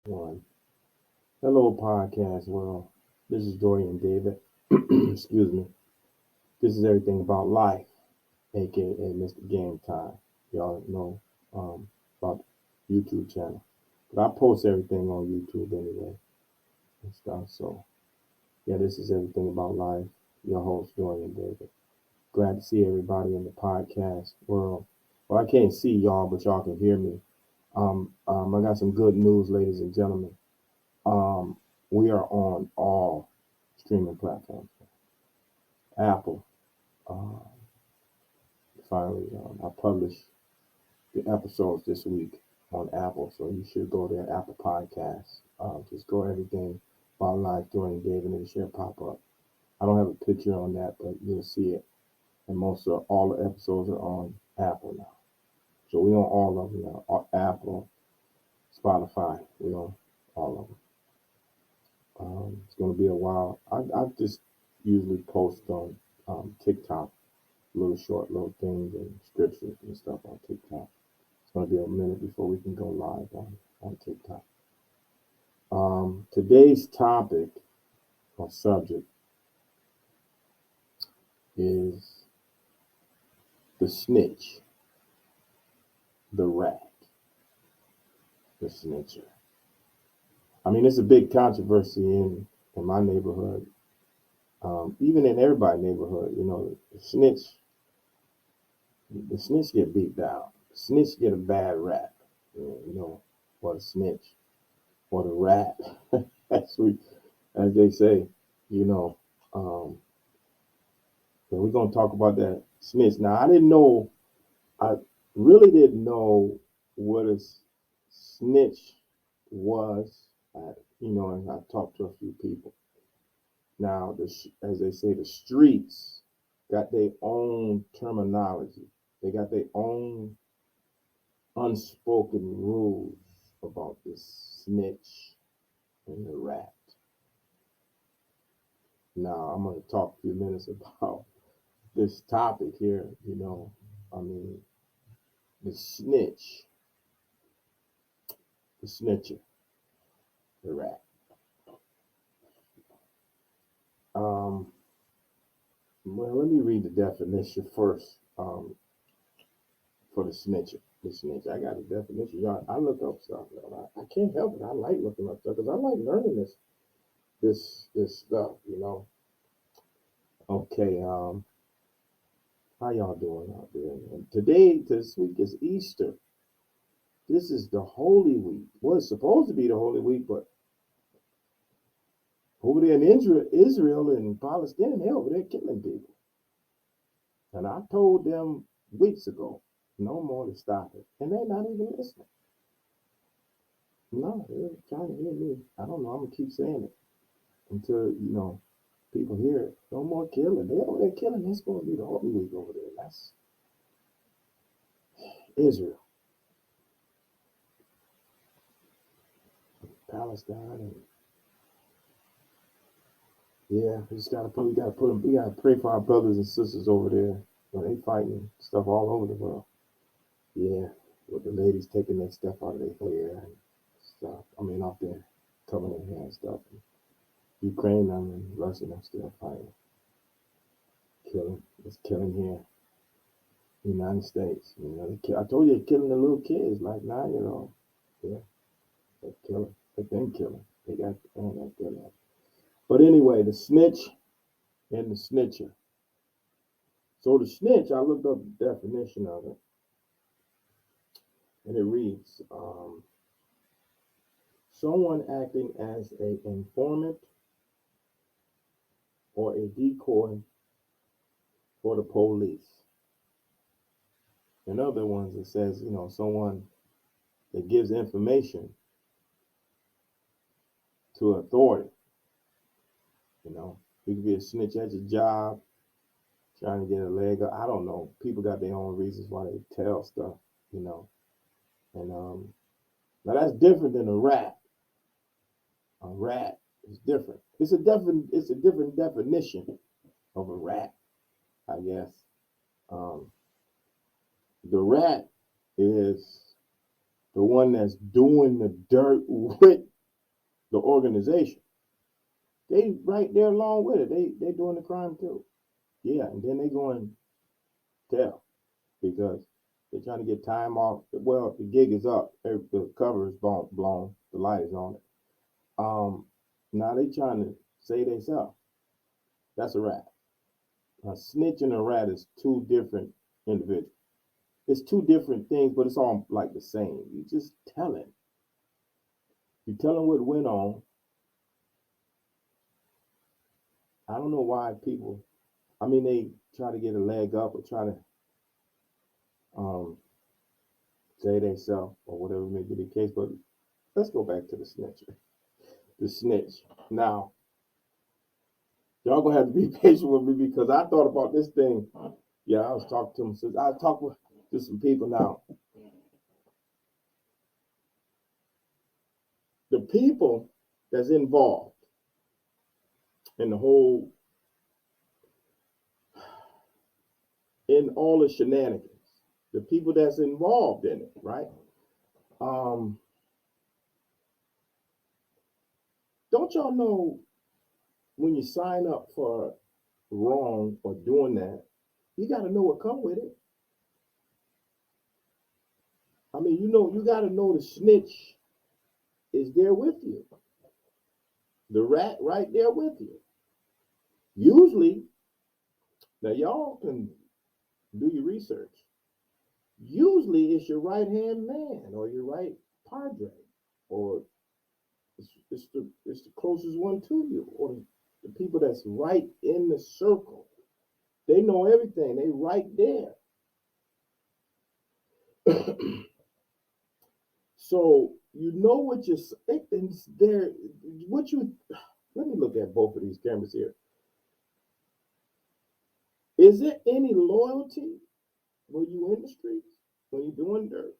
One. Hello, podcast world. This is Dorian David. Excuse me. This is everything about life, aka Mr. Game Time. Y'all know about the YouTube channel, but I post everything on YouTube anyway and stuff. So yeah, this is everything about life. Your host Dorian David. Glad to see everybody in the podcast world. Well, I can't see y'all, but y'all can hear me. I got some good news, ladies and gentlemen. Um, we are on all streaming platforms. Apple, uh, finally, I published the episodes this week on Apple, so you should go there, Apple Podcasts. Just go everything about life during David and it should pop up. I don't have a picture on that, but you'll see it. And most of all the episodes are on Apple now. So we on all of them now. Apple, Spotify, we on all of them. It's going to be a while. I just usually post on TikTok, little short little things and scriptures and stuff on TikTok. It's going to be a minute before we can go live on TikTok. Today's topic or subject is the snitch, the rat, the snitcher. I mean, it's a big controversy in my neighborhood, even in everybody's neighborhood. You know, the snitch get beat down. The snitch get a bad rap. You know, or the snitch, or the rat, as they say. You know, um, and we're gonna talk about that snitch. Now, I didn't know. I really didn't know what a snitch was. And I talked to a few people. Now, as they say, the streets got their own terminology. They got their own unspoken rules about this snitch and the rat. Now, I'm going to talk a few minutes about this topic here. I mean, the snitch, the snitcher, the rat. Um, well, let me read the definition first for the snitcher. The snitch. I got a definition. Y'all, I look up stuff. I can't help it. I like looking up stuff because I like learning this stuff. Okay. How y'all doing out there? And today, this week is Easter. This is the Holy Week. Well, it's supposed to be the Holy Week, but over there in Israel and Palestine, they're over there killing people. And I told them weeks ago, no more to stop it. And they're not even listening. No, they're trying to hear me. I don't know. I'm going to keep saying it until, people hear it. No more killing. They're over there killing. It's going to be the Holy Week over there. That's Israel, Palestine, and yeah, we gotta pray for our brothers and sisters over there. They fighting stuff all over the world. Yeah, with the ladies taking that stuff out of their hair and stuff. I mean, out there covering their hair and stuff. Ukraine, I mean, Russia, are still fighting, killing. It's killing here, in the United States. I told you they're killing the little kids, like 9-year-old. Yeah, they're killing. They been killing. They got that killing. But anyway, the snitch and the snitcher. So the snitch, I looked up the definition of it, and it reads, someone acting as an informant or a decoy for the police. In other ones, it says, someone that gives information to authority. You could be a snitch at your job, trying to get a leg up. I don't know. People got their own reasons why they tell stuff, you know. And now that's different than a rat. A rat is different. It's a different definition of a rat, I guess. Um, the rat is the one that's doing the dirt with the organization. They right there along with it. They doing the crime too. Yeah, and then they go and tell because they're trying to get time off. Well, the gig is up. The cover is blown. The light is on it. Now they trying to say they self. That's a rat. A snitch and a rat is two different individuals. It's two different things, but it's all like the same. You just telling. You telling what went on. I don't know why people. I mean, they try to get a leg up or try to um, say they self or whatever may be the case. But let's go back to the snitch. The snitch. Now, y'all gonna have to be patient with me because I thought about this thing. Yeah, I was talking to them. So I talked to some people now. The people that's involved in the whole, in all the shenanigans, the people that's involved in it, right? Um, don't y'all know when you sign up for wrong or doing that, you got to know what come with it. I mean, you got to know the snitch is there with you, the rat right there with you. Usually, now y'all can do your research. Usually, it's your right hand man or your right padre, or it's the closest one to you, or the people that's right in the circle. They know everything. They right there. So you know what you're there. What you let me look at both of these cameras here. Is there any loyalty when you in the streets, when you're doing dirt?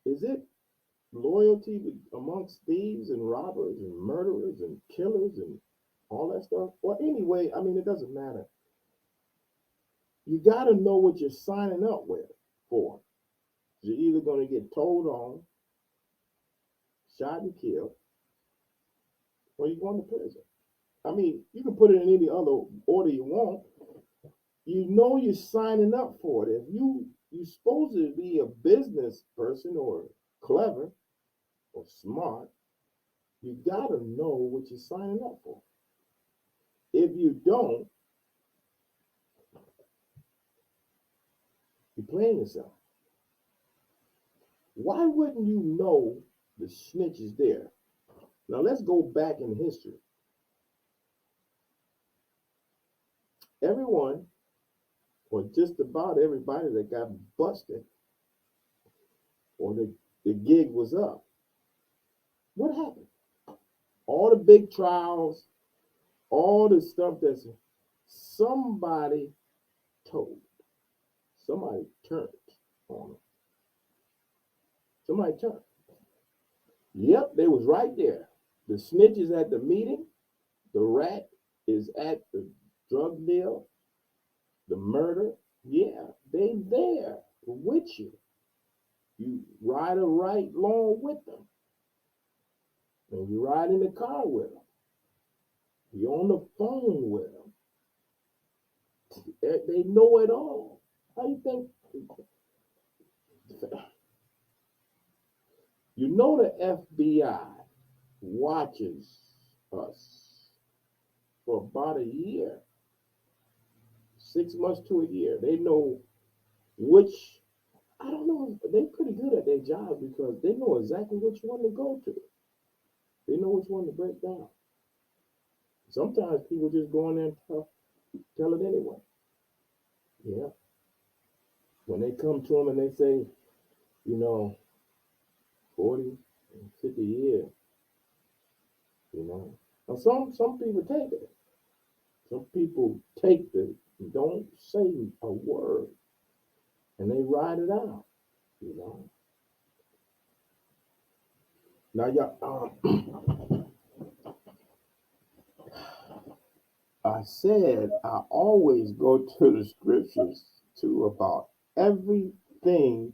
Is it loyalty amongst thieves and robbers and murderers and killers and all that stuff? Well, anyway, I mean, it doesn't matter. You got to know what you're signing up with for. You're either going to get told on, shot and killed, or you're going to prison. I mean, you can put it in any other order you want. You know you're signing up for it. If you're supposed to be a business person or clever or smart, you gotta know what you're signing up for. If you don't, you're playing yourself. Why wouldn't you know the snitch is there? Now let's go back in history. Everyone, or just about everybody that got busted, or the gig was up, what happened? All the big trials, all the stuff that's somebody told, somebody turned on them. Somebody turned. Yep, they was right there. The snitch is at the meeting. The rat is at the drug deal. The murder. Yeah, they there with you. You ride a right along with them. And you ride in the car with them. You're on the phone with them. They know it all. How you think? You know the FBI watches us for about a year, 6 months to a year. They know which, I don't know, they're pretty good at their job because they know exactly which one to go to. They know which one to break down. Sometimes people just go in there and tell it anyway. Yeah. When they come to them and they say, 40 and 50 years, Now some people take it. Some people take don't say a word and they ride it out. Now, I said I always go to the scriptures too about everything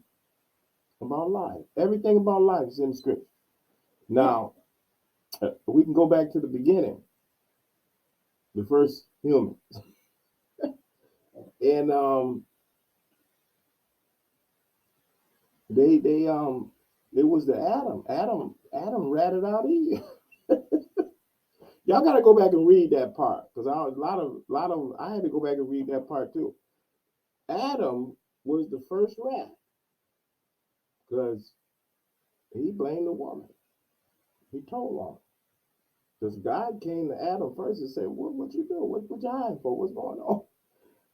about life. Everything about life is in the scripture. Now, We can go back to the beginning, the first human, and they it was the Adam ratted out Eve. Y'all got to go back and read that part because a lot of I had to go back and read that part too. Adam was the first rat because he blamed the woman. He told on her. Because God came to Adam first and said, what you do? What you hiding for? What's going on?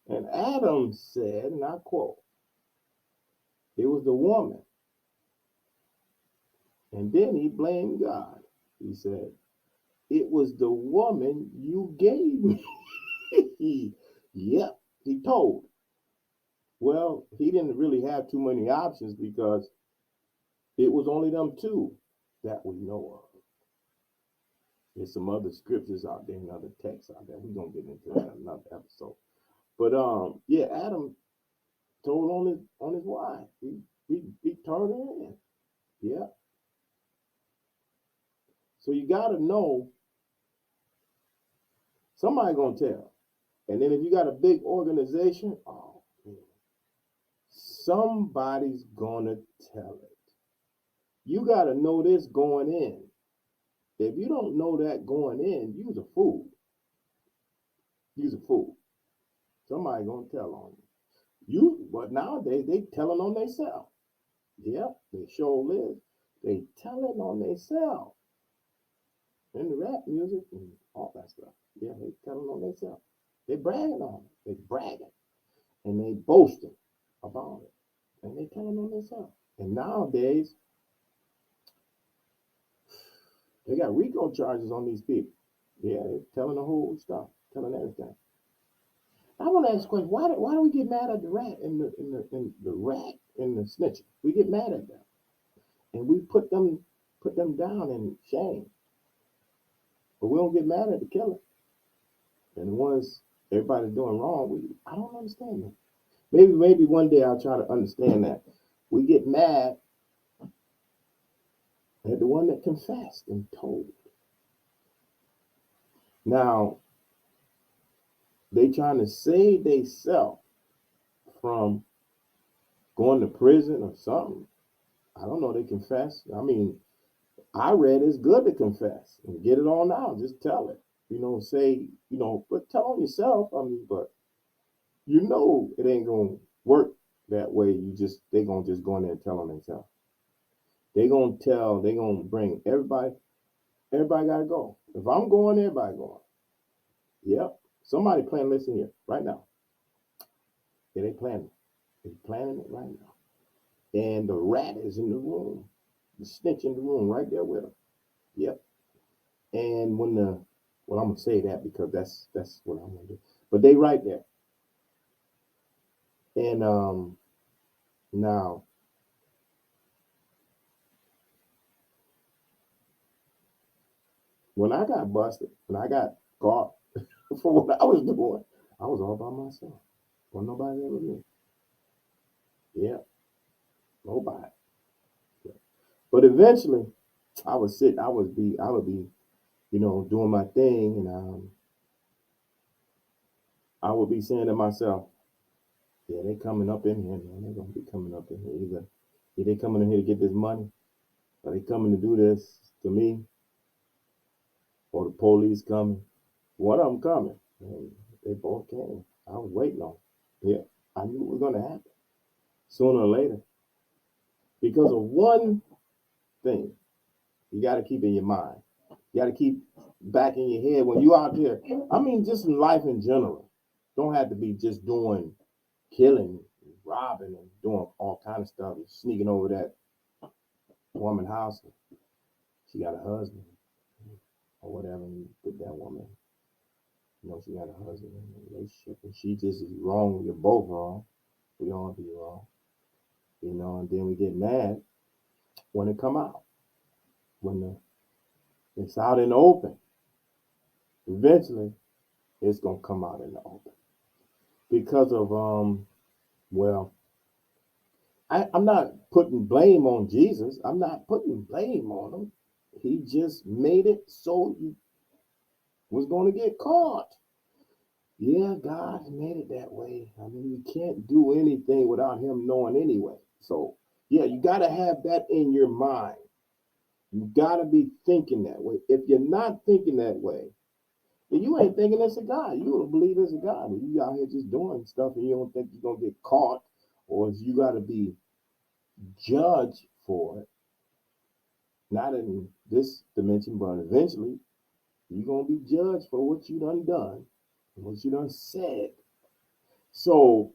And Adam said, and I quote, it was the woman. And then he blamed God. He said, it was the woman you gave me. Yep, he told. Well, he didn't really have too many options because it was only them two that we know of. There's some other scriptures out there and other texts out there. We're gonna get into that in another episode. But yeah, Adam told on his wife. He turned her in. Yeah. So you gotta know somebody gonna tell. And then if you got a big organization, oh man, somebody's gonna tell it. You gotta know this going in. If you don't know that going in, you's a fool. You's a fool. Somebody gonna tell on you. But nowadays they telling on themselves. Yep, they sure live. They telling on themselves. And the rap music and all that stuff. Yeah, they telling on themselves. They bragging on it. They bragging. And they boasting about it. And they telling on themselves. And nowadays, they got RICO charges on these people. Yeah, they're telling the whole stuff, telling everything. I want to ask a question. Why do we get mad at the rat and the rat and the snitch? We get mad at them. And we put them down in shame. But we don't get mad at the killer. And the ones everybody's doing wrong, I don't understand that. Maybe one day I'll try to understand that. We get mad at the one that confessed and told. Now, they trying to save themselves from going to prison or something. I don't know, they confess. I mean, I read it's good to confess and get it on out. Just tell it. Say, but tell on yourself. I mean, but it ain't gonna work that way. They gonna just go in there and tell on themselves. They gonna bring everybody gotta go. If I'm going, everybody going. Yep. Somebody planning, listen here, right now. Yeah, they planning. They planning it right now. And the rat is in the room. The snitch in the room right there with him. Yep. And I'm gonna say that because that's what I'm gonna do. But they right there. And now when I got busted, when I got caught for what I was doing, I was all by myself. Wasn't nobody there with me. Yeah, nobody. Yeah. But eventually, I would be, doing my thing, and I would be saying to myself, yeah, they coming up in here, man. They're gonna be coming up in here. Either they coming in here to get this money, or they coming to do this to me, or the police coming. One of them coming. And they both came. I was waiting on it. Yeah, I knew it was gonna happen sooner or later because of one thing. You got to keep in your mind. You got to keep back in your head when you out there. I mean, just in life in general. Don't have to be just doing killing, robbing, and doing all kind of stuff. Sneaking over that woman's house. She got a husband or whatever. And you put that woman. She got a husband in a relationship, and she just is wrong. You're both wrong. We all be wrong. And then we get mad when it come out. It's out in the open. Eventually, it's gonna come out in the open because of well, I'm not putting blame on Jesus. I'm not putting blame on him. He just made it so you was going to get caught. Yeah, God made it that way. I mean, you can't do anything without him knowing anyway. So, yeah, you got to have that in your mind. You got to be thinking that way. If you're not thinking that way, then you ain't thinking it's a God. You don't believe it's a God. And you out here just doing stuff and you don't think you're going to get caught or you got to be judged for it. Not in this dimension, but eventually you're going to be judged for what you done, what you done said. So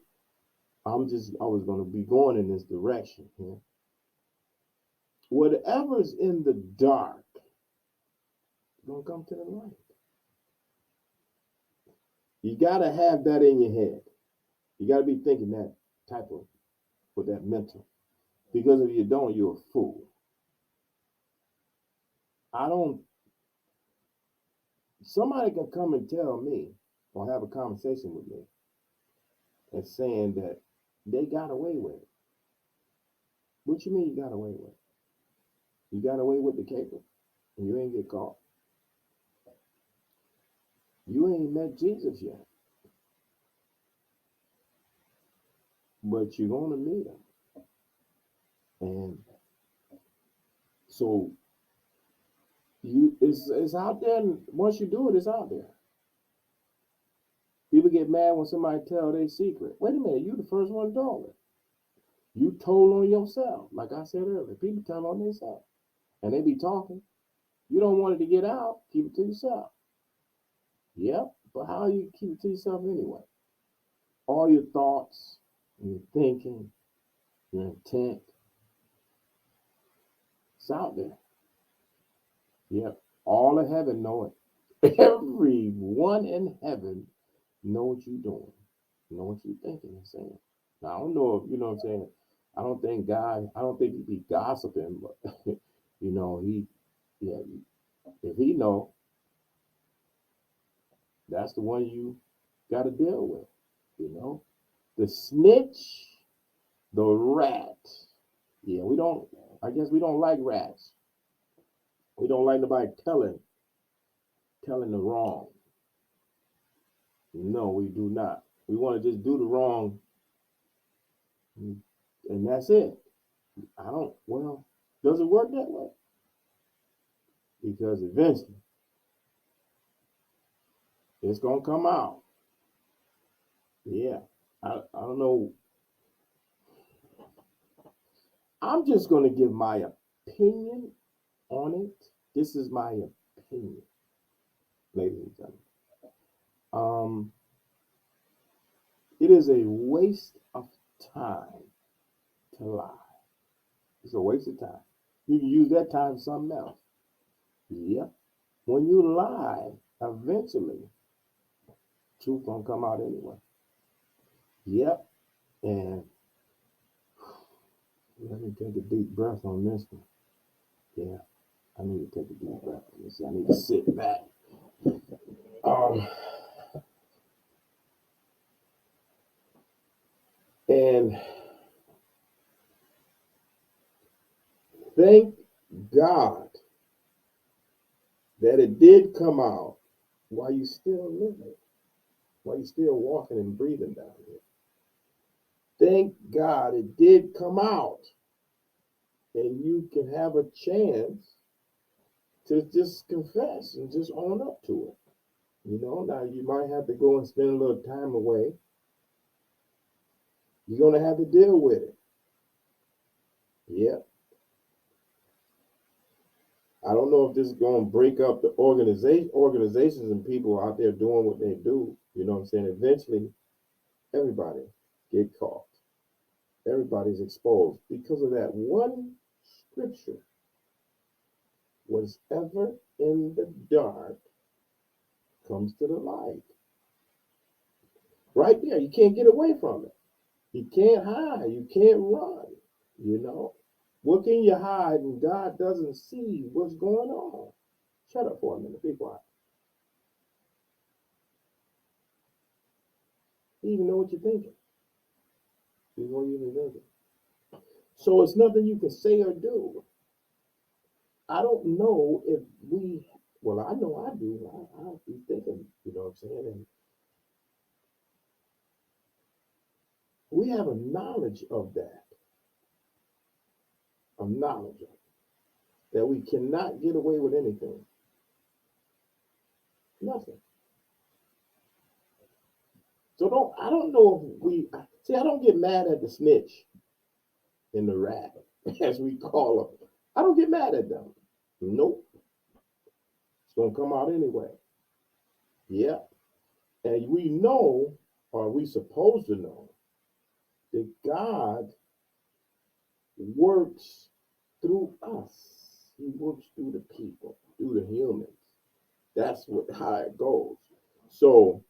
I was going to be going in this direction here. Whatever's in the dark is going to come to the light. You got to have that in your head. You got to be thinking that type of, with that mental. Because if you don't, you're a fool. Somebody can come and tell me or have a conversation with me and saying that they got away with it. What you mean you got away with it? You got away with the caper and you ain't get caught. You ain't met Jesus yet. But you're going to meet him. And so it's out there, and once you do it, it's out there. People get mad when somebody tell their secret. Wait a minute, you the first one told it. You told on yourself. Like I said earlier, people tell on themselves. And they be talking. You don't want it to get out, keep it to yourself. Yep, but how you keep it to yourself anyway? All your thoughts, your thinking, your intent, it's out there. Yep, all of heaven know it. Everyone in heaven know what you're doing, know what you're thinking and saying. Now, I don't know if, you know what I'm saying, I don't think he be gossiping, but, yeah, if he know, that's the one you got to deal with, The snitch, the rat. Yeah, I guess we don't like rats. We don't like nobody telling the wrong. No, we do not. We want to just do the wrong, and that's it. Does it work that way? Because eventually, it's going to come out. Yeah, I don't know. I'm just going to give my opinion on it. This is my opinion, ladies and gentlemen. It is a waste of time to lie. It's a waste of time. You can use that time for something else. Yep. When you lie, eventually, truth gonna come out anyway. Yep. And let me take a deep breath on this one. Yeah, I need to take a deep breath on this. I need to sit back. And thank God that it did come out while you still living, while you still walking and breathing down here. Thank God it did come out, and you can have a chance to just confess and just own up to it. Now you might have to go and spend a little time away. You're going to have to deal with it. Yep. I don't know if this is going to break up the organizations and people out there doing what they do. You know what I'm saying? Eventually, everybody get caught. Everybody's exposed because of that one scripture. Whatever in the dark comes to the light. Right there, you can't get away from it. You can't hide. You can't run. What can you hide when God doesn't see what's going on? Shut up for a minute. Be quiet. He even know what you're thinking. Before you even think it. So it's nothing you can say or do. I don't know if we, well, I know I do. I'll be thinking, you know what I'm saying? And we have a knowledge of that, a knowledge of it, that we cannot get away with anything. Nothing. So I don't know if see, I don't get mad at the snitch and the rat, as we call them. I don't get mad at them. Nope. It's going to come out anyway. Yeah. And we know, or we supposed to know, that God works through us. He works through the people, through the humans. That's how it goes. So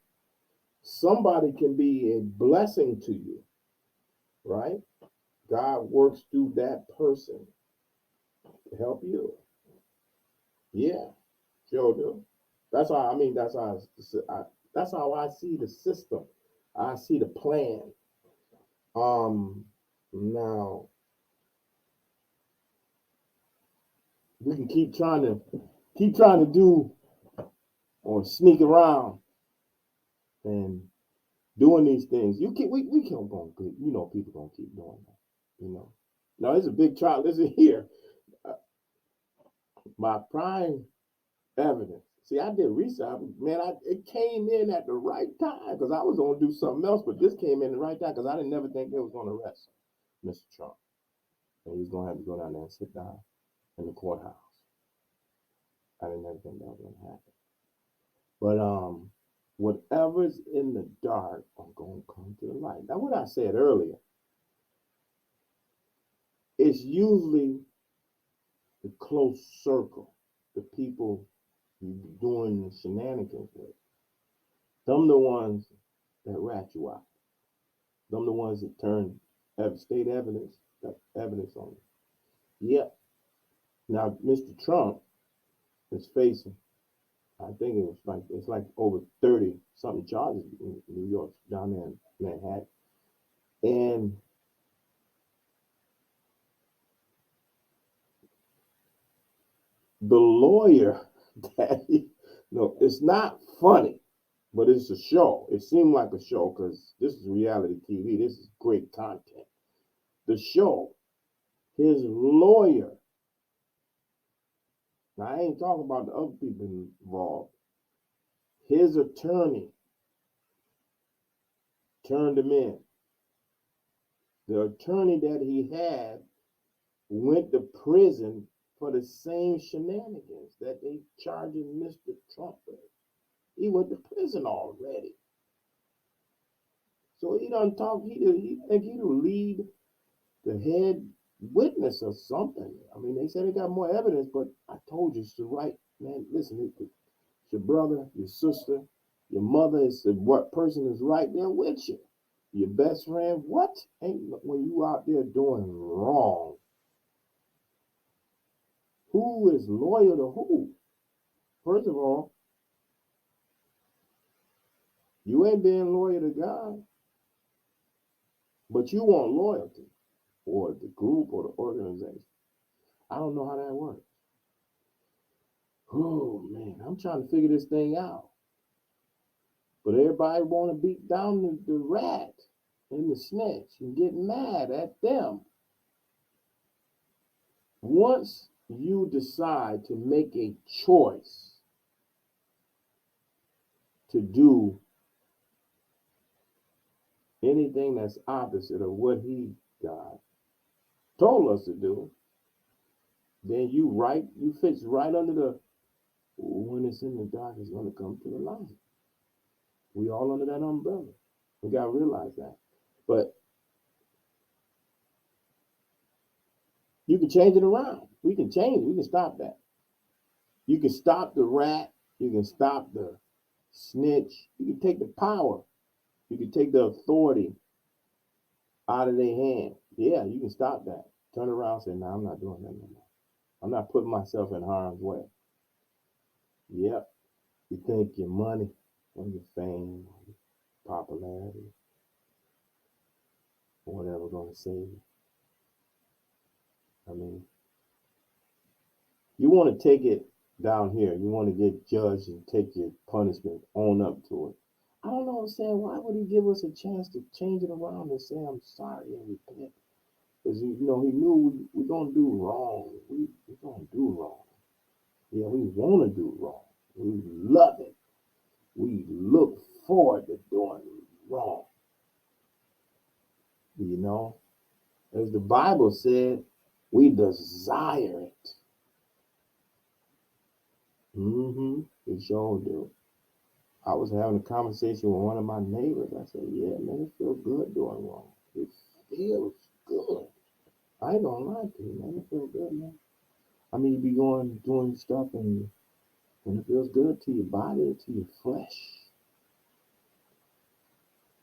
somebody can be a blessing to you, right? God works through that person to help you. Yeah, sure do. That's how I mean. That's how I see the system. I see the plan. Um, Now we can keep trying to do or sneak around and doing these things. We keep going. People gonna keep doing that. Now it's a big trial. Listen here, uh, my prime evidence. See, I did research, man. It came in at the right time because I was gonna do something else, but this came in the right time because I didn't never think they was gonna arrest Mr. Trump, and he's gonna have to go down there and sit down in the courthouse. I didn't never think that was gonna happen. But whatever's in the dark are gonna come to the light. Now, what I said earlier, it's usually the close circle, the people you doing the shenanigans with. Them the ones that rat you out. Them the ones that turn state evidence, got evidence on it. Yep. Now, Mr. Trump is facing, I think it's like over 30 something charges in New York, down there in Manhattan. And the lawyer that no, it's not funny, but it's a show. It seemed like a show because this is reality TV. This is great content. The show, his lawyer, now I ain't talking about the other people involved. His attorney turned him in. The attorney that he had went to prison for the same shenanigans that they charging Mr. Trump with. He went to prison already. So he done talk. He think he the lead, the head witness or something. I mean, they said they got more evidence, but I told you it's the right man. Listen, it's your brother, your sister, your mother. It's the what person is right there with you. Your best friend. What ain't when you out there doing wrong? Who is loyal to who? First of all, you ain't being loyal to God, but you want loyalty or the group or the organization. I don't know how that works. Oh man, I'm trying to figure this thing out. But everybody want to beat down the rat and the snitch and get mad at them. Once you decide to make a choice to do anything that's opposite of what God told us to do, then you fix right under the when it's in the dark, it's gonna come to the light. We all under that umbrella. We gotta realize that. But you can change it around. We can change it. We can stop that. You can stop the rat. You can stop the snitch. You can take the power. You can take the authority out of their hand. Yeah, you can stop that. Turn around and say, no, I'm not doing that no more. I'm not putting myself in harm's way. Yep. You think your money or your fame or your popularity or whatever going to save you. I mean, You want to take it down here. You want to get judged and take your punishment on up to it. I don't know what I'm saying. Why would he give us a chance to change it around and say, I'm sorry and repent? Because, he knew we're going to do wrong. We're going to do wrong. Yeah, we want to do wrong. We love it. We look forward to doing wrong. As the Bible said, we desire it. We sure do. I was having a conversation with one of my neighbors. I said, yeah, man, it feels good doing wrong. It feels good. I ain't gonna lie to you, man. It feels good, man. I mean, you be doing stuff and it feels good to your body, to your flesh.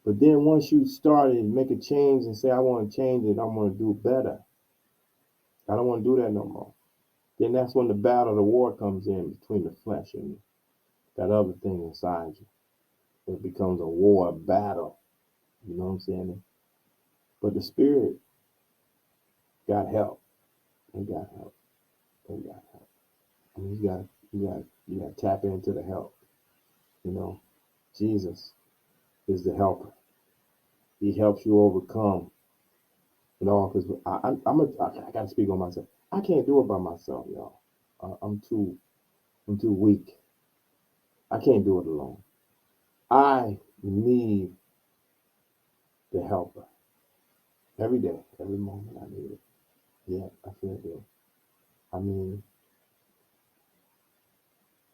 But then once you start and make a change and say, I want to change it, I want to do better. I don't want to do that no more. Then that's when the battle, the war comes in between the flesh and that other thing inside you. It becomes a war, a battle. You know what I'm saying? But the spirit got help. They got help. They got help. I mean, you got to tap into the help. Jesus is the helper. He helps you overcome. Because I got to speak on myself. I can't do it by myself, y'all. I'm too weak. I can't do it alone. I need the helper. Every day, every moment I need it. Yeah, I feel it. I mean,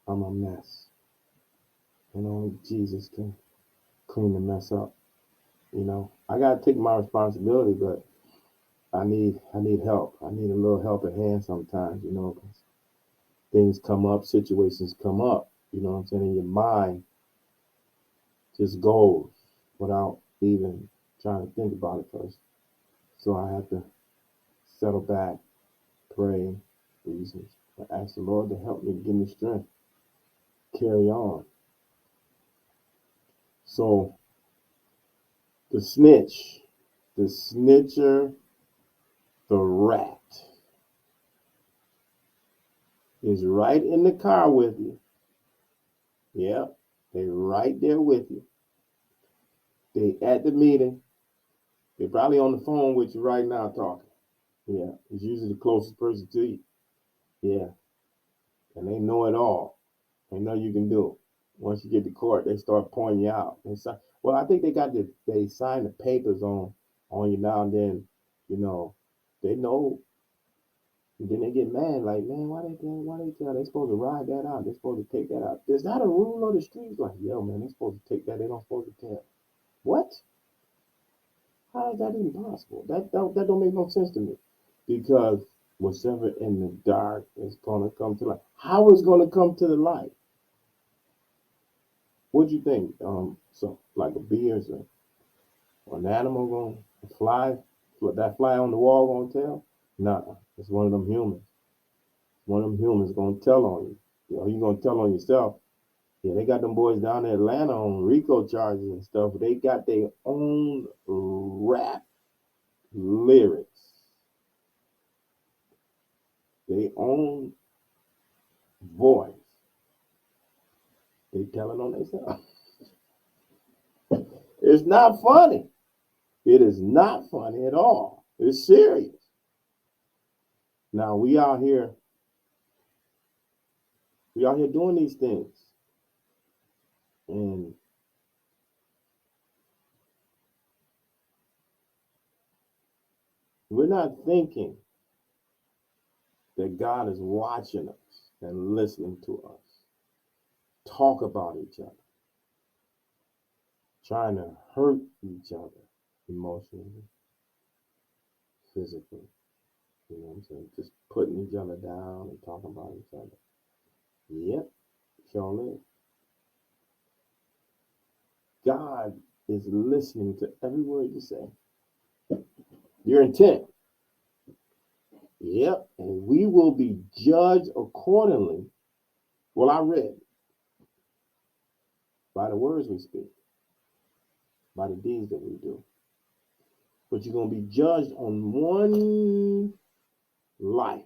I'm a mess. Jesus can clean the mess up. I gotta take my responsibility, but I need help. I need a little help at hand sometimes, because things come up, situations come up, you know what I'm saying? And your mind just goes without even trying to think about it first. So I have to settle back, pray, reasons, and ask the Lord to help me, give me strength, carry on. So the snitch, the snitcher, the rat is right in the car with you. Yeah, they right there with you. They at the meeting. They're probably on the phone with you right now talking. Yeah, it's usually the closest person to you. Yeah, and they know it all. They know you can do it. Once you get to court, they start pointing you out. Well, I think they sign the papers on you now and then. They know. And then they get mad, like, man, why they tell? They supposed to ride that out. They're supposed to take that out. Is that a rule of the streets? Like, yo, man, they're supposed to take that. They don't supposed to tell. What? How is that even possible? That don't make no sense to me. Because whatever in the dark is gonna come to light. How is gonna come to the light? What do you think? So like a bee or an animal gonna fly? That fly on the wall gonna tell? Nah, it's one of them humans. One of them humans gonna tell on you. You gonna tell on yourself. Yeah, they got them boys down in Atlanta on RICO charges and stuff. They got their own rap lyrics. Their own voice. They telling on themselves. It's not funny. It is not funny at all. It's serious. Now we out here doing these things. And we're not thinking that God is watching us and listening to us talk about each other, trying to hurt each other emotionally, physically. You know what I'm saying? Just putting each other down and talking about each other. Yep, sure is. God is listening to every word you say. Your intent. Yep, and we will be judged accordingly. Well, I read by the words we speak, by the deeds that we do. But you're going to be judged on one life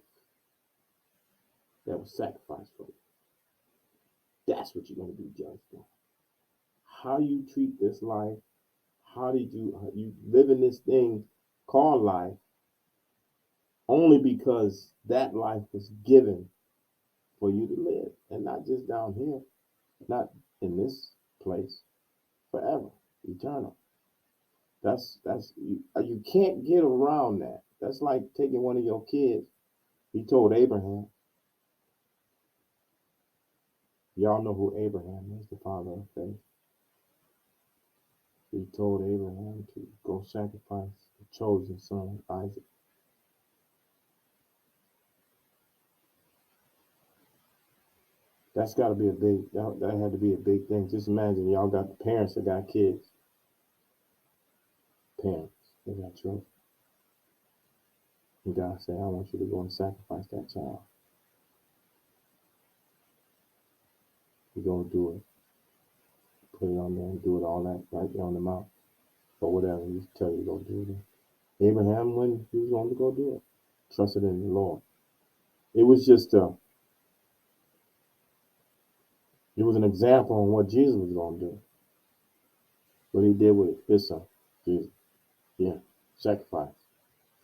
that was sacrificed for you. That's what you're going to be judged on. How you treat this life, how you live in this thing called life, only because that life was given for you to live, and not just down here, not in this place, forever, eternal. You can't get around that. That's like taking one of your kids. He told Abraham. Y'all know who Abraham is, the father of faith. He told Abraham to go sacrifice the chosen son, Isaac. That's got to be that had to be a big thing. Just imagine y'all got the parents that got kids. Parents, they got children. And God said, I want you to go and sacrifice that child. You're going to do it. Put it on there and do it all that right there on the mount. Or whatever he tell you to go do it. Abraham, when he was going to go do it, trusted in the Lord. It was just it was an example on what Jesus was going to do. What he did with his son, Jesus. Yeah, sacrifice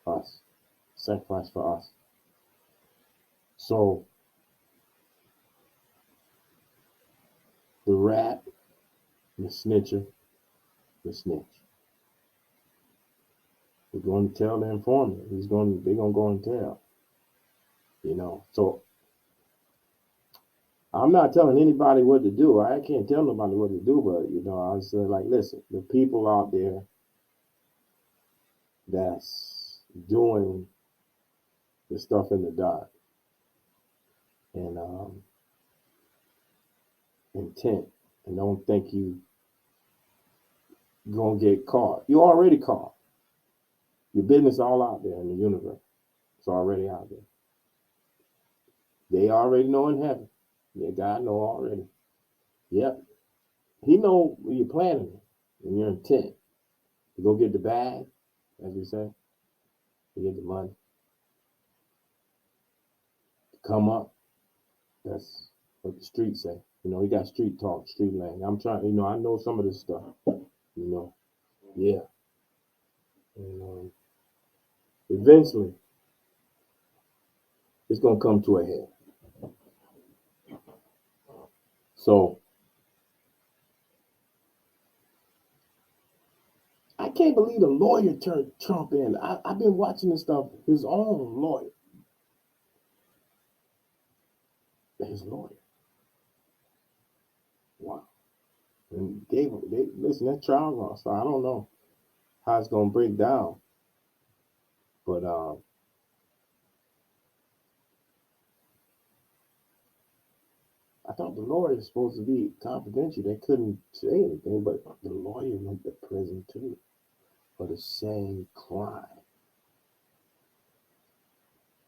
for us. Sacrifice for us. So, the rat, the snitcher, the snitch. We're going to tell the informant. They're going to go and tell. So I'm not telling anybody what to do. I can't tell nobody what to do, but I say, like, listen, the people out there that's doing the stuff in the dark and intent and don't think you gonna get caught. You already caught. Your business all out there in the universe. It's already out there. They already know in heaven. Yeah, God know already. Yep. He know when you're planning it and your intent. You go get the bag, as we say. You get the money. Come up. That's what the streets say. We got street talk, street language. I'm trying, I know some of this stuff. Yeah. And eventually, it's gonna come to a head. So I can't believe the lawyer turned Trump in. I've been watching this stuff. His own lawyer. His lawyer. Wow. And listen, that trial gonna start. I don't know how it's gonna break down. But I thought the lawyer was supposed to be confidential. They couldn't say anything, but the lawyer went to prison too for the same crime.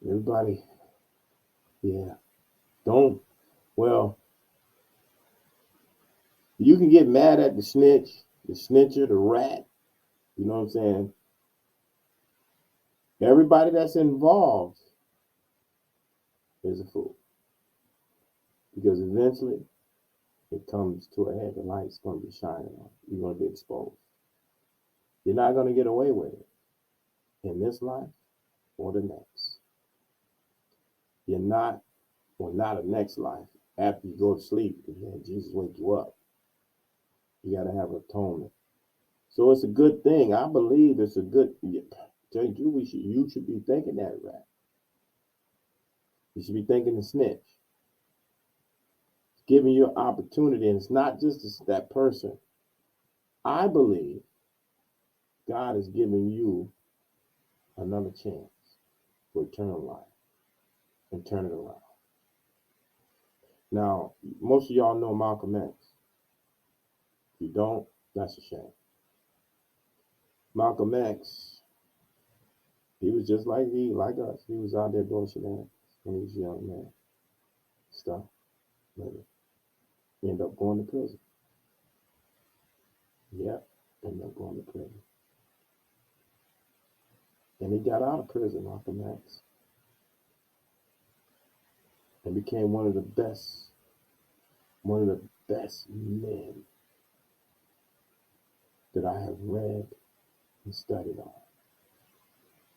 Everybody, yeah. You can get mad at the snitch, the snitcher, the rat. You know what I'm saying? Everybody that's involved is a fool. Because eventually it comes to a head. The light's going to be shining on. You're going to be exposed. You're not going to get away with it in this life or the next. You're not, not a next life. After you go to sleep, and Jesus wake you up. You got to have atonement. So it's a good thing. I believe it's a good. Tell you, you should be thinking that, rat. You should be thinking the snitch. It's giving you an opportunity, and it's not just that person. I believe God is giving you another chance for eternal life and turn it around. Now, most of y'all know Malcolm X. If you don't, that's a shame. Malcolm X, he was just like us. He was out there doing shenanigans when he was a young man. Stuff. He ended up going to prison. Yep, ended up going to prison. And he got out of prison, Malcolm X. and became one of the best men that I have read and studied on.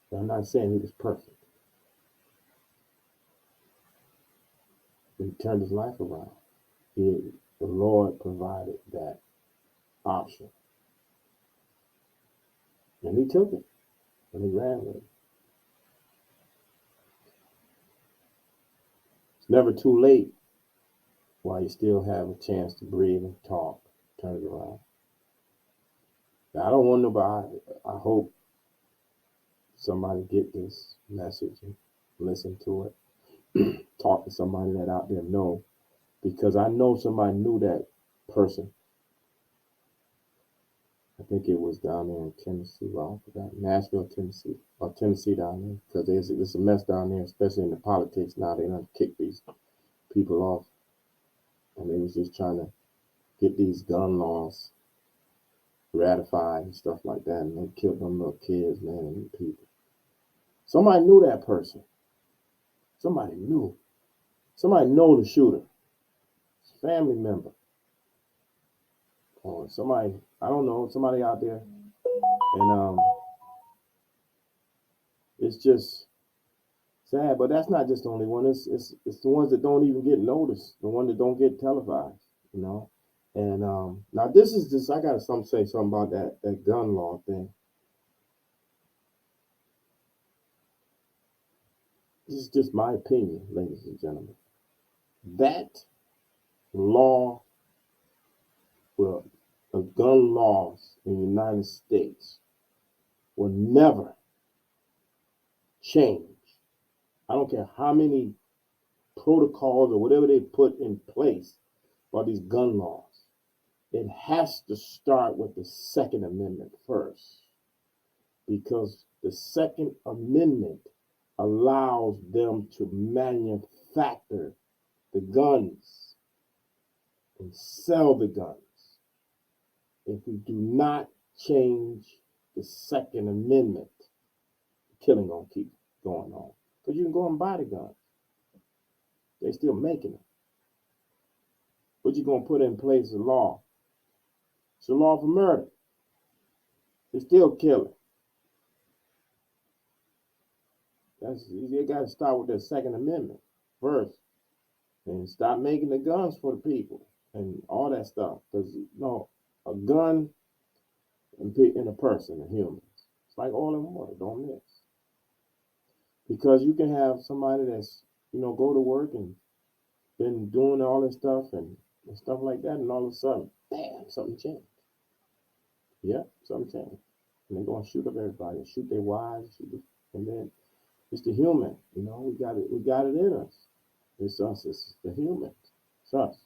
But I'm not saying he was perfect. But he turned his life around. The Lord provided that option. And he took it. And he ran with it. It's never too late while you still have a chance to breathe and talk. Turn it around. Now, I don't want nobody. I hope somebody get this message and listen to it. Talk to somebody that out there know. Because I know somebody knew that person. I think it was down there in Tennessee. Well, I forgot. Nashville, Tennessee. Or Tennessee down there. Because there's a mess down there, especially in the politics now. They done kick these people off. And they was just trying to get these gun laws ratified and stuff like that. And they killed them little kids, man, and people. Somebody knew that person. Somebody knew. Somebody know the shooter. It's a family member. Or somebody, I don't know, somebody out there. And it's just sad, but that's not just the only one. It's the ones that don't even get noticed, the one that don't get televised, you know. And now this is just I gotta say something about that gun law thing. This is just my opinion, ladies and gentlemen. That law, well, the gun laws in the United States will never change. I don't care how many protocols or whatever they put in place for these gun laws. It has to start with the Second Amendment first, because the Second Amendment allows them to manufacture the guns and sell the guns. If we do not change the Second Amendment, the killing gonna keep going on. Because you can go and buy the guns. They're still making them. But you're gonna put in place a law. It's a law for murder. They're still killing. You got to start with the Second Amendment first, and stop making the guns for the people and all that stuff. Because a gun and a person, a human, it's like oil and water. Don't mix. Because you can have somebody that's go to work and been doing all this stuff and stuff like that, and all of a sudden, bam, something changed. Yeah, something changed, and they're gonna shoot up everybody, shoot their wives, and then. It's the human, we got it in us. It's us, it's the human. It's us.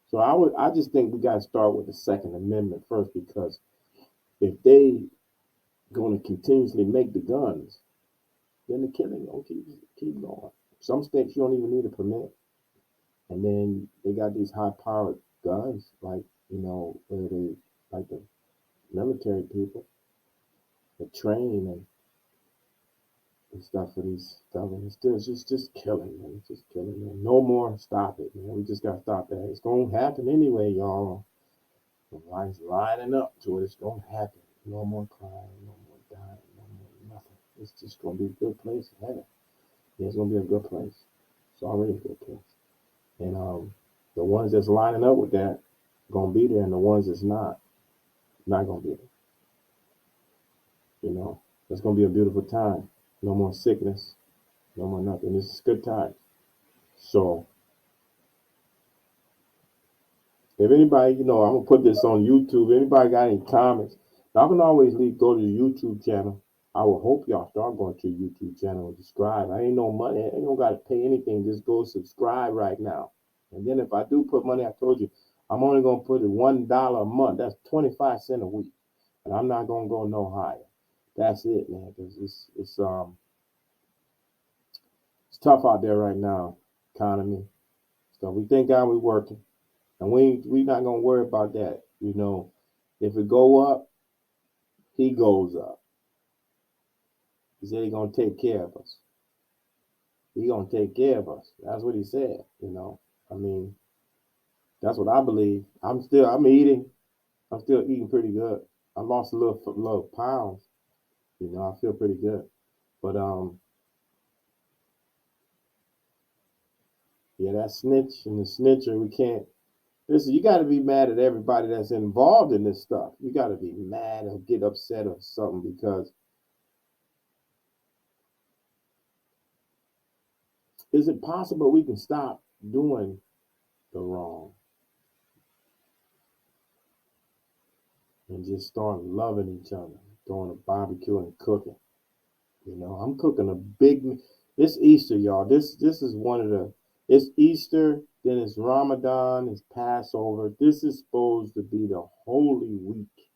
So I just think we gotta start with the Second Amendment first, because if they gonna continuously make the guns, then the killing gonna keep going. Some states you don't even need a permit. And then they got these high powered guns, like, where they like the military people, that train and stuff for these stuff, and it's just killing, man. It's just killing, man. No more. Stop it, man. We just gotta stop that. It's gonna happen anyway, y'all. The life's lining up to it. It's gonna happen. No more crying, no more dying, no more nothing. It's just gonna be a good place. Heaven. Yeah, it's gonna be a good place. It's already a good place. And the ones that's lining up with that gonna be there, and the ones that's not gonna be there. It's gonna be a beautiful time. No more sickness. No more nothing. This is a good time. So if anybody, I'm gonna put this on YouTube. Anybody got any comments? Y'all can always go to the YouTube channel. I will hope y'all start going to the YouTube channel and subscribe. I ain't no money. I ain't gotta pay anything. Just go subscribe right now. And then if I do put money, I told you, I'm only gonna put it $1 a month. That's 25 cents a week, and I'm not gonna go no higher. That's it, man. Cause it's tough out there right now, economy. So we thank God we're working, and we not gonna worry about that. If it go up, he goes up. He said he's gonna take care of us. He gonna take care of us. That's what he said. I mean, that's what I believe. I'm eating. I'm still eating pretty good. I lost a little pounds. I feel pretty good. But yeah, that snitch and the snitcher, we can't. Listen, you got to be mad at everybody that's involved in this stuff. You got to be mad or get upset or something because is it possible we can stop doing the wrong and just start loving each other, doing a barbecue and cooking? I'm cooking a big. This Easter, y'all. This is one of the. It's Easter, then it's Ramadan, it's Passover. This is supposed to be the holy week,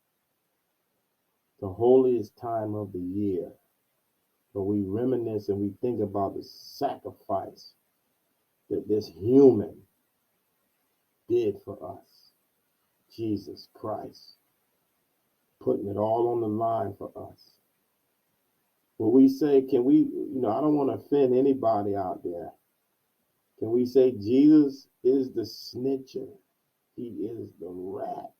the holiest time of the year. But we reminisce and we think about the sacrifice that this human did for us. Jesus Christ, putting it all on the line for us. When we say, can we, I don't want to offend anybody out there. Can we say Jesus is the snitcher? He is the rat.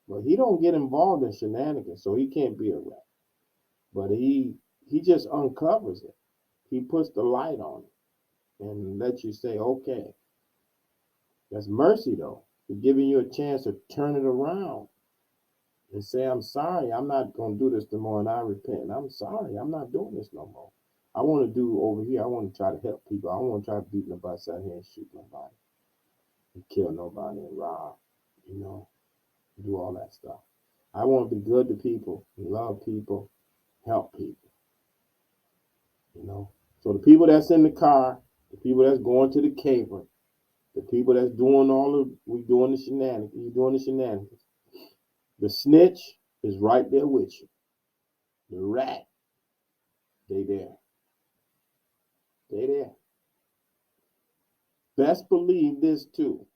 Well, he don't get involved in shenanigans, so he can't be a rat. But he just uncovers it. He puts the light on it and lets you say, okay, that's mercy though. He's giving you a chance to turn it around and say, I'm sorry, I'm not going to do this no more, and I repent. I'm sorry, I'm not doing this no more. I want to do over here. I want to try to help people. I don't want to try to beat nobody out here and shoot nobody and kill nobody and rob, you know, do all that stuff. I want to be good to people, love people, help people, you know. So the people that's in the car, the people that's going to the caper, the people that's doing we doing the shenanigans, you doing the shenanigans. The snitch is right there with you. The rat, they there. They there. Best believe this too.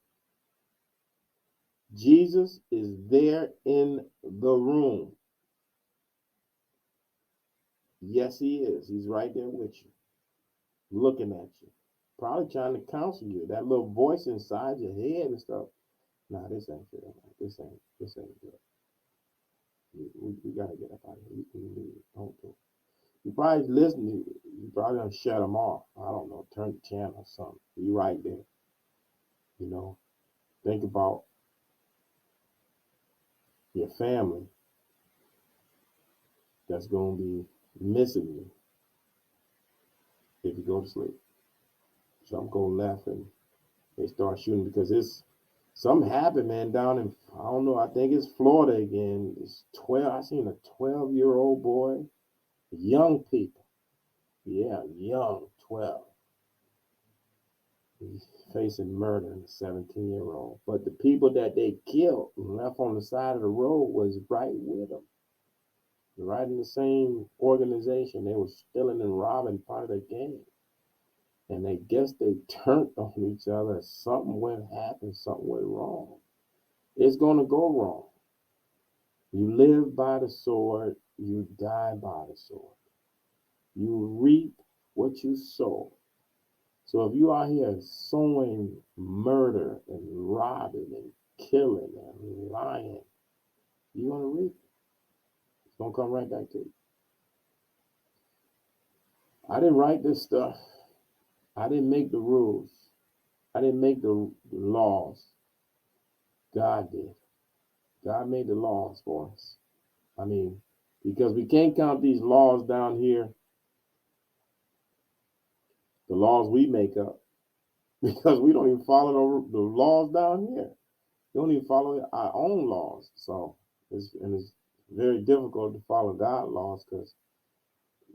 Jesus is there in the room. Yes, he is. He's right there with you, looking at you. Probably trying to counsel you. That little voice inside your head and stuff. Nah, this ain't fair. This ain't good. We gotta get up out of here. Don't do it. You probably listening. You probably gonna shut them off. I don't know. Turn the channel or something. Be right there. You know. Think about your family that's gonna be missing you if you go to sleep. Some go left and they start shooting because it's something happened, man, down in I don't know, I think it's Florida again. It's 12. I seen a 12-year-old boy, young people. Yeah, young, 12. He's facing murder in a 17-year-old. But the people that they killed and left on the side of the road was right with them. Right in the same organization. They were stealing and robbing part of the gang. And they guess they turned on each other. Something happened, something went wrong. It's gonna go wrong. You live by the sword, you die by the sword. You reap what you sow. So if you are here sowing murder and robbing and killing and lying, you're gonna reap it. It's gonna come right back to you. I didn't write this stuff. I didn't make the rules. I didn't make the laws. God did. God made the laws for us. I mean, because we can't count these laws down here, the laws we make up, because we don't even follow the laws down here. We don't even follow our own laws. So it's very difficult to follow God laws because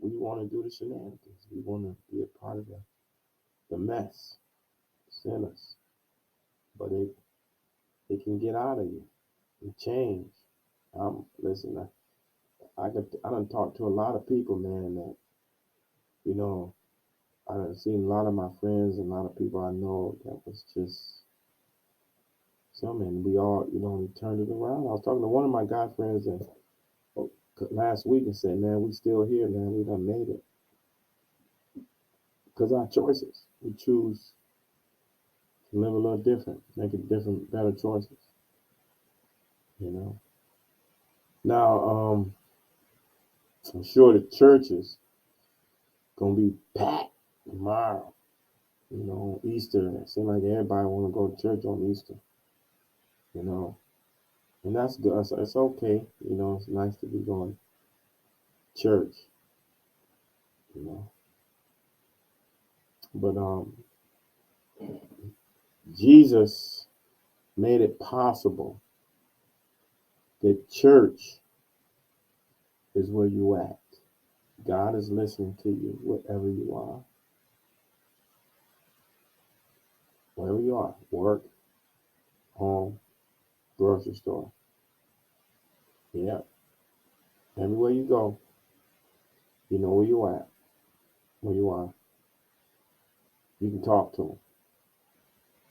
we want to do the shenanigans. We want to be a part of the mess, sinners. But it can get out of you and change. Listen, I done talked to a lot of people, man, that, you know, I've seen a lot of my friends and a lot of people I know that was just some, and we all, we turned it around. I was talking to one of my guy friends and last week and said, man, we still here, man. We done made it. Because our choices, we choose to live a little different, make it different, better choices. You know. Now, I'm sure the churches gonna be packed tomorrow. You know, Easter. It seems like everybody want to go to church on Easter. You know, and that's good. It's okay. You know, it's nice to be going to church. You know, but Jesus made it possible that church is where you at. God is listening to you wherever you are. Wherever you are, work, home, grocery store. Yeah, everywhere you go, you know where you at, where you are. You can talk to him.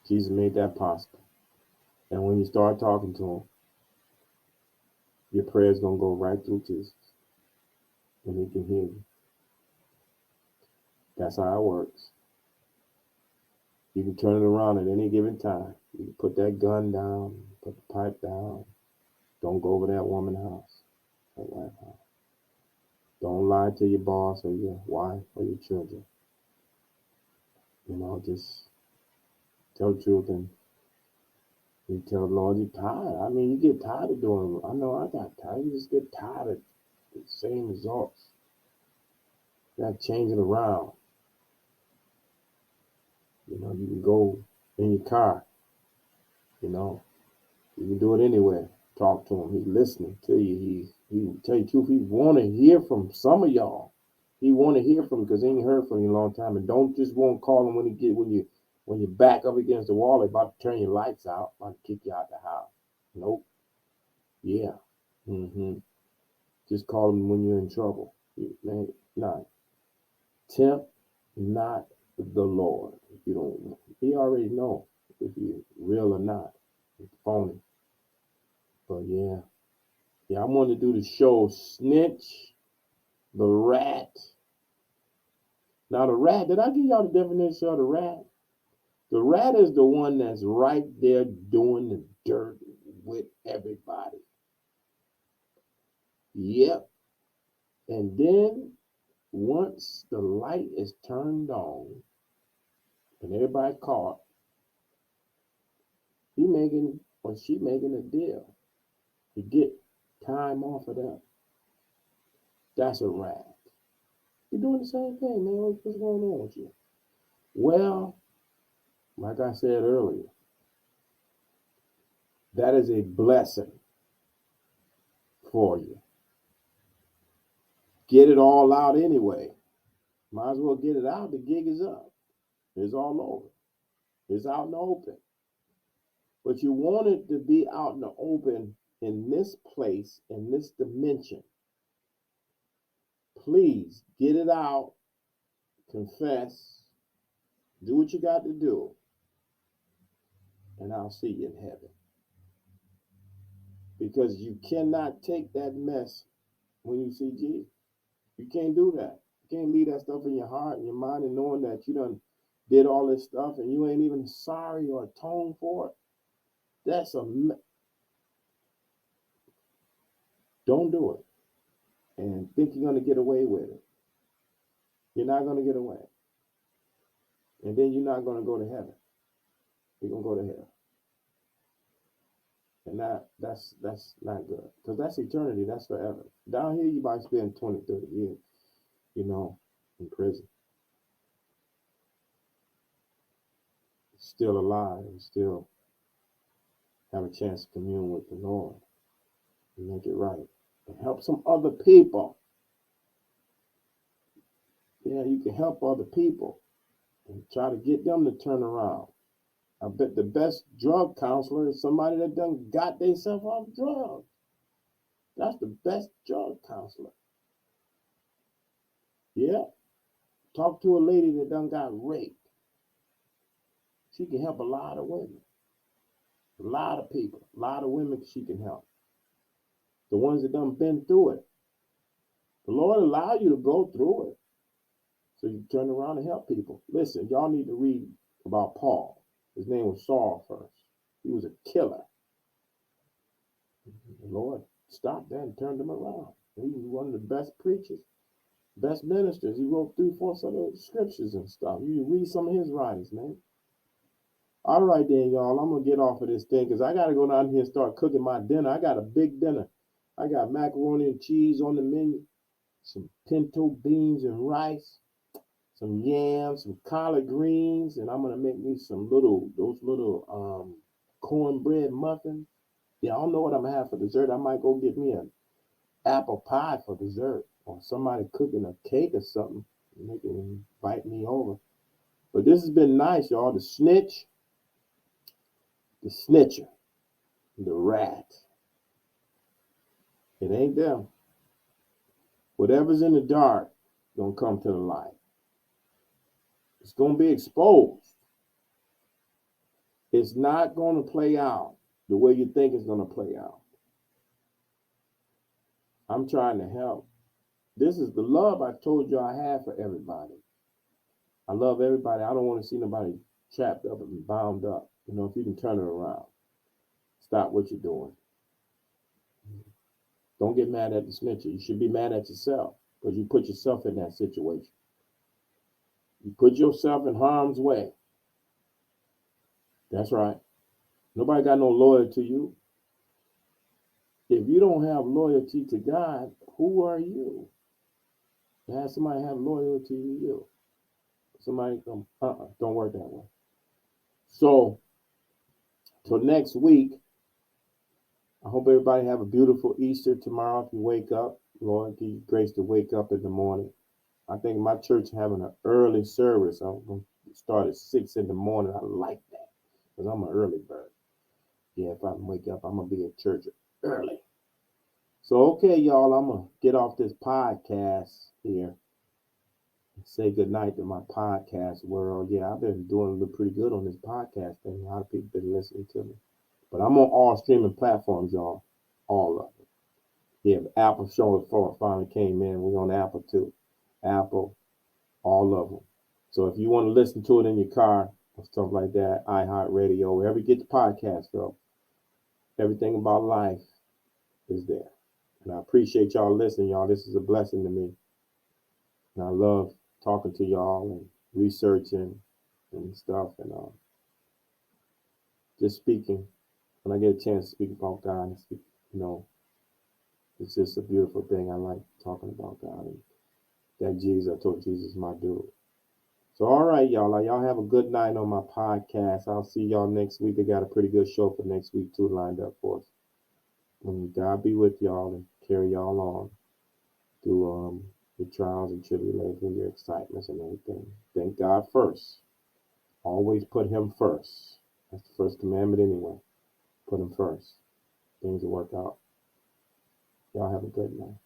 Jesus made that possible. And when you start talking to him, your prayer is going to go right through Jesus. And he can hear you. That's how it works. You can turn it around at any given time. You can put that gun down, put the pipe down. Don't go over that woman's house, that wife house. Don't lie to your boss or your wife or your children. You know, just tell the truth and you tell the Lord you're tired. I mean, you get tired of doing it. I know I got tired. You just get tired of the same results. You got to change it around. You know, you can go in your car. You know, you can do it anywhere. Talk to him. He's listening to you. He tell you the truth. He want to hear from some of y'all. He want to hear from you because he ain't heard from you in a long time. And don't just want to call him when you back up against the wall. They're about to turn your lights out, about to kick you out the house. Nope. Yeah. Just call him when you're in trouble. Man, no. Tempt not the Lord. If you don't, he already know if you're real or not. It's phony. But yeah, I wanted to do the show Snitch, the rat. Now the rat, did I give y'all the definition of the rat? The rat is the one that's right there doing the dirt with everybody. Yep. And then once the light is turned on and everybody caught, he making or she making a deal to get time off of them. That's a rat. You're doing the same thing, man. What's going on with you? Well, like I said earlier, that is a blessing for you. Get it all out anyway. Might as well get it out. The gig is up. It's all over. It's out in the open. But you want it to be out in the open in this place, in this dimension. Please get it out, confess, do what you got to do, and I'll see you in heaven. Because you cannot take that mess when you see Jesus. You can't do that. You can't leave that stuff in your heart and your mind and knowing that you done did all this stuff and you ain't even sorry or atoned for it. That's don't do it. And think you're going to get away with it. You're not going to get away. And then you're not going to go to heaven. You're going to go to hell. And that's not good. Because that's eternity. That's forever. Down here, you might spend 20, 30 years, in prison. Still alive and still have a chance to commune with the Lord and make it right. And help some other people. Yeah, you can help other people and try to get them to turn around. I bet the best drug counselor is somebody that done got themselves off drugs. That's the best drug counselor. Yeah. Talk to a lady that done got raped. She can help a lot of women. A lot of people. A lot of women she can help. The ones that done been through it. The Lord allow you to go through it So you turn around and help people. Listen, y'all need to read about Paul. His name was Saul first. He was a killer. The Lord stopped that and turned him around. He was one of the best preachers, best ministers. He wrote 3/4 of the scriptures and stuff. You read some of his writings, man. All right then, y'all. I'm gonna get off of this thing because I gotta go down here and start cooking my dinner. I got a big dinner. I got macaroni and cheese on the menu, some pinto beans and rice, some yams, some collard greens, and I'm gonna make me some those little cornbread muffins. Y'all know what I'm gonna have for dessert. I might go get me an apple pie for dessert, or somebody cooking a cake or something. They can invite me over. But this has been nice, y'all. The snitch, the snitcher, the rat. It ain't them. Whatever's in the dark gonna come to the light. It's gonna be exposed. It's not gonna play out the way you think it's gonna play out. I'm trying to help. This is the love I told you I have for everybody. I love everybody. I don't want to see nobody trapped up and bound up. If you can turn it around, stop what you're doing. Don't get mad at the snitcher. You should be mad at yourself because you put yourself in that situation. You put yourself in harm's way. That's right. Nobody got no loyalty to you. If you don't have loyalty to God, who are you? You have somebody have loyalty to you. Somebody come, don't work that way. So, till next week, I hope everybody have a beautiful Easter tomorrow. If you wake up, Lord, give you grace to wake up in the morning. I think my church having an early service. I'm going to start at 6 in the morning. I like that because I'm an early bird. Yeah, if I wake up, I'm going to be at church early. So, okay, y'all, I'm going to get off this podcast here and say goodnight to my podcast world. Yeah, I've been doing pretty good on this podcast thing. A lot of people been listening to me. But I'm on all streaming platforms, y'all. All of them. Yeah, Apple show it finally came in. We're on Apple too. Apple, all of them. So if you want to listen to it in your car or stuff like that, iHeartRadio, wherever you get the podcast from, everything about life is there. And I appreciate y'all listening, y'all. This is a blessing to me. And I love talking to y'all and researching and stuff and just speaking. When I get a chance to speak about God and speak, it's just a beautiful thing. I like talking about God and that Jesus. I told Jesus is my dude. So, all right, y'all. Y'all have a good night on my podcast. I'll see y'all next week. I got a pretty good show for next week, too, lined up for us. And God be with y'all and carry y'all on through your trials and tribulations, your excitements and everything. Thank God first. Always put him first. That's the first commandment anyway. Put him first. Things will work out. Y'all have a good night.